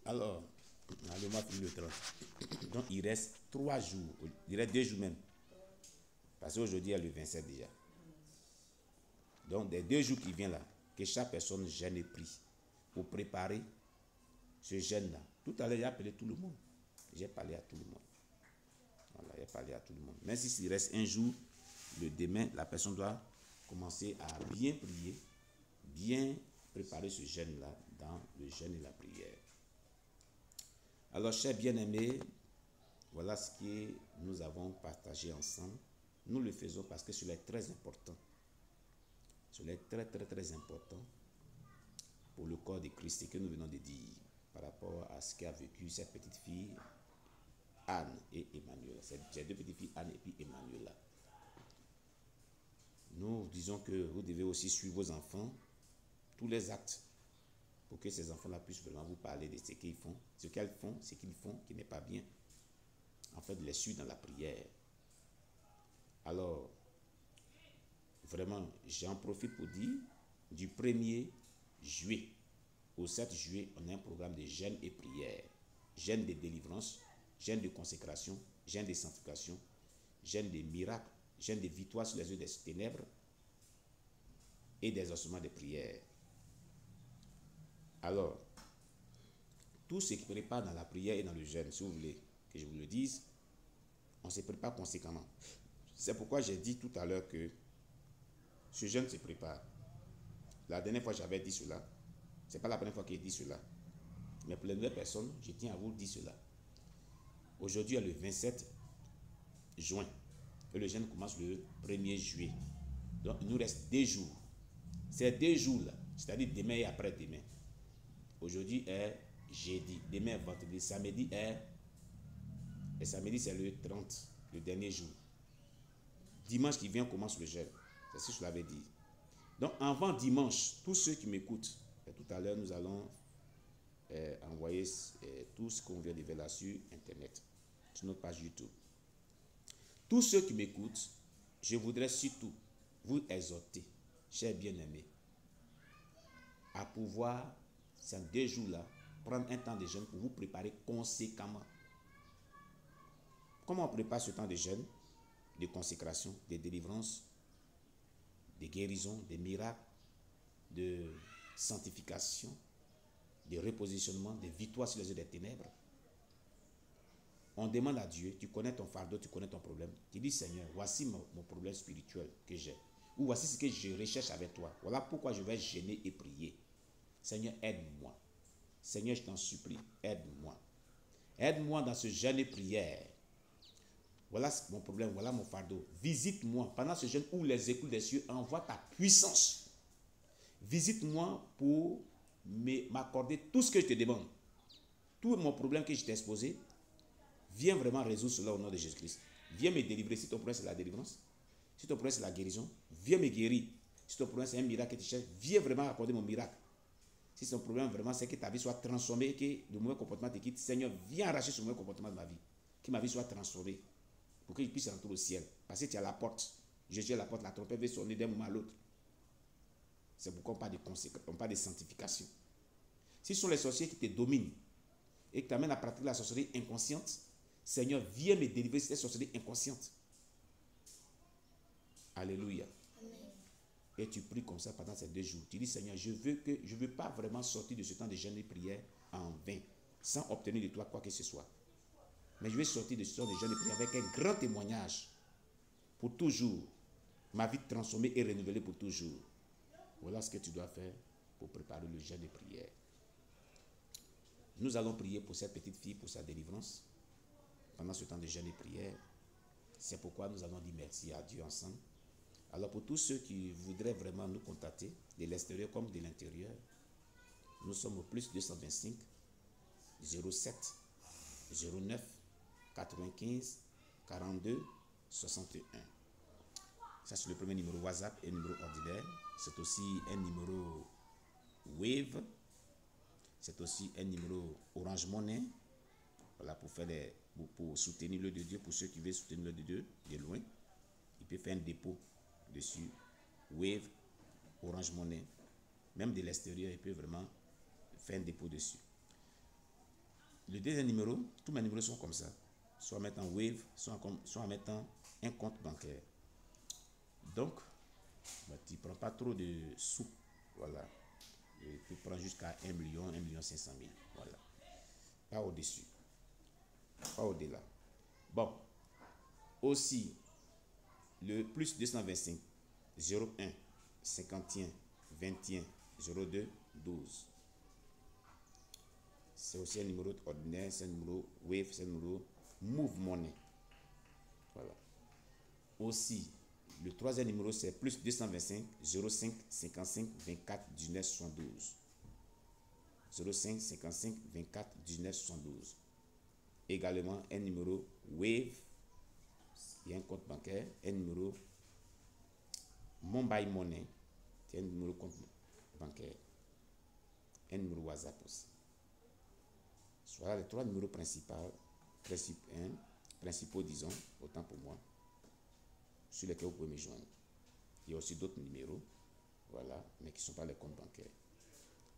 Alors, le mois finit le 30. Donc, il reste 3 jours. Il reste 2 jours même. Parce qu'aujourd'hui, il y a le 27 déjà. Donc, des 2 jours qui viennent là, que chaque personne jeûne et prie pour préparer ce jeûne-là. Tout à l'heure, j'ai appelé tout le monde. J'ai parlé à tout le monde. Voilà, j'ai parlé à tout le monde. Même s'il reste un jour, le demain, la personne doit commencer à bien prier, bien préparer ce jeûne-là dans le jeûne et la prière. Alors, chers bien-aimés, voilà ce que nous avons partagé ensemble. Nous le faisons parce que cela est très important. Cela est très, très, très important pour le corps de Christ, et que nous venons de dire par rapport à ce qu'a vécu cette petite fille, Anne et Emmanuel. Ces 2 petites filles, Anne et puis Emmanuel. Nous disons que vous devez aussi suivre vos enfants, tous les actes, pour que ces enfants-là puissent vraiment vous parler de ce qu'ils font, ce qu'ils font qui n'est pas bien. En fait, les suivre dans la prière. Alors, vraiment, j'en profite pour dire, du 1er juillet au 7 juillet, on a un programme de jeûne et prière. Jeûne de délivrance, jeûne de consécration, jeûne de sanctification, jeûne de miracles, jeûne de victoire sur les yeux des ténèbres et des ossements de prière. Alors, tout ce qui prépare dans la prière et dans le jeûne, si vous voulez que je vous le dise, on se prépare conséquemment. C'est pourquoi j'ai dit tout à l'heure que ce jeûne se prépare. La dernière fois, j'avais dit cela. Ce n'est pas la première fois que j'ai dit cela. Mais pour les nouvelles personnes, je tiens à vous dire cela. Aujourd'hui, il y a le 27 juin. Et le jeûne commence le 1er juillet. Donc, il nous reste 2 jours. Ces 2 jours-là, c'est-à-dire demain et après-demain. Aujourd'hui est jeudi. Demain est vendredi. Samedi est... Et samedi, c'est le 30, le dernier jour. Dimanche qui vient commence le jeûne. C'est ce que je l'avais dit. Donc, avant dimanche, tous ceux qui m'écoutent, tout à l'heure, nous allons envoyer tout ce qu'on vient de voir là sur Internet, sur notre page YouTube. Tous ceux qui m'écoutent, je voudrais surtout vous exhorter, chers bien-aimés, à pouvoir, ces 2 jours-là, prendre un temps de jeûne pour vous préparer conséquemment. Comment on prépare ce temps de jeûne, de consécration, de délivrance, de guérison, de miracles, de sanctification, de repositionnement, de victoire sur les yeux des ténèbres? On demande à Dieu, tu connais ton fardeau, tu connais ton problème. Tu dis, Seigneur, voici mon problème spirituel que j'ai. Ou voici ce que je recherche avec toi. Voilà pourquoi je vais jeûner et prier. Seigneur, aide-moi. Seigneur, je t'en supplie, aide-moi. Aide-moi dans ce jeûne et prière. Voilà mon problème, voilà mon fardeau. Visite-moi pendant ce jeûne où les écoules des cieux envoient ta puissance. Visite-moi pour m'accorder tout ce que je te demande. Tout mon problème que je t'ai exposé, viens vraiment résoudre cela au nom de Jésus-Christ. Viens me délivrer. Si ton problème c'est la délivrance, si ton problème c'est la guérison, viens me guérir. Si ton problème c'est un miracle que tu cherches, viens vraiment accorder mon miracle. Si ton problème vraiment c'est que ta vie soit transformée et que le mauvais comportement te quitte, Seigneur, viens arracher ce mauvais comportement de ma vie. Que ma vie soit transformée pour que je puisse rentrer au ciel. Parce que tu es à la porte. Jésus est à la porte, la trompette va sonner d'un moment à l'autre. C'est pourquoi on parle de conséquence, on parle de sanctification. Si ce sont les sorciers qui te dominent et qui t'amènent à pratiquer la sorcellerie inconsciente, Seigneur, viens me délivrer de cette sorcellerie inconsciente. Alléluia. Amen. Et tu pries comme ça pendant ces 2 jours. Tu dis, Seigneur, je ne veux pas vraiment sortir de ce temps de jeûne et prière en vain, sans obtenir de toi quoi que ce soit. Mais je vais sortir de ce temps de jeûne et prière avec un grand témoignage pour toujours. Ma vie transformée et renouvelée pour toujours. Voilà ce que tu dois faire pour préparer le jeûne et prière. Nous allons prier pour cette petite fille, pour sa délivrance, pendant ce temps de jeûne et prière. C'est pourquoi nous allons dire merci à Dieu ensemble. Alors pour tous ceux qui voudraient vraiment nous contacter, de l'extérieur comme de l'intérieur, nous sommes au plus 225 07 09 95 42 61. Ça, c'est le premier numéro WhatsApp et numéro ordinaire. C'est aussi un numéro Wave. C'est aussi un numéro Orange Money. Voilà, pour soutenir l'œuvre de Dieu. Pour ceux qui veulent soutenir l'œuvre de Dieu de loin, il peut faire un dépôt dessus. Wave, Orange Money. Même de l'extérieur, il peut vraiment faire un dépôt dessus. Le deuxième numéro, tous mes numéros sont comme ça. Soit en mettant Wave, soit en mettant un compte bancaire. Donc, bah, tu ne prends pas trop de sous. Voilà. Et tu prends jusqu'à 1 million, 1 million 500 000. Voilà. Pas au-dessus. Pas au-delà. Bon. Aussi, le plus 225, 01, 51, 21, 02, 12. C'est aussi un numéro ordinaire, c'est un numéro Wave, c'est un numéro Move Money. Voilà. Aussi, le troisième numéro, c'est plus 225, 05, 55, 24, 19, 72. 05, 55, 24, 19, 72. Également, un numéro Wave, il y a un compte bancaire, un numéro Mobile Money, c'est un numéro compte bancaire, un numéro WhatsApp aussi. Voilà les trois numéros principaux, disons, autant pour moi, sur lesquels vous pouvez me joindre. Il y a aussi d'autres numéros, voilà, mais qui ne sont pas les comptes bancaires.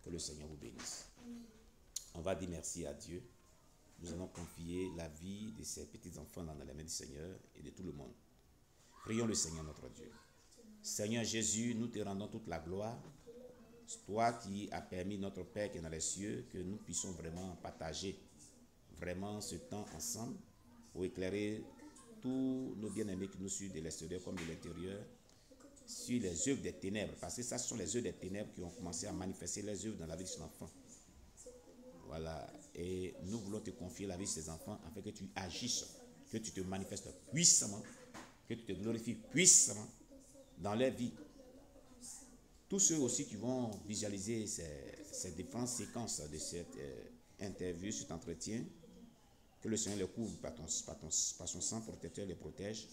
Que le Seigneur vous bénisse. On va dire merci à Dieu. Nous allons confier la vie de ces petits-enfants dans les mains du Seigneur et de tout le monde. Prions le Seigneur notre Dieu. Seigneur Jésus, nous te rendons toute la gloire. Toi qui as permis notre Père qui est dans les cieux que nous puissions vraiment partager vraiment ce temps ensemble pour éclairer tous nos bien-aimés qui nous suivent de l'extérieur comme de l'intérieur sur les œuvres des ténèbres, parce que ça ce sont les œuvres des ténèbres qui ont commencé à manifester les œuvres dans la vie de ces enfants. Voilà, et nous voulons te confier la vie de ces enfants afin que tu agisses, que tu te manifestes puissamment, que tu te glorifies puissamment dans leur vie. Tous ceux aussi qui vont visualiser ces différentes séquences de cette interview, cet entretien, que le Seigneur les couvre par son sang protecteur, les protège,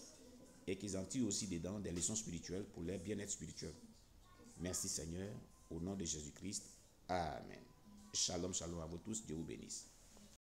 et qu'ils en tirent aussi dedans des leçons spirituelles pour leur bien-être spirituel. Merci Seigneur, au nom de Jésus-Christ. Amen. Shalom, shalom à vous tous. Dieu vous bénisse.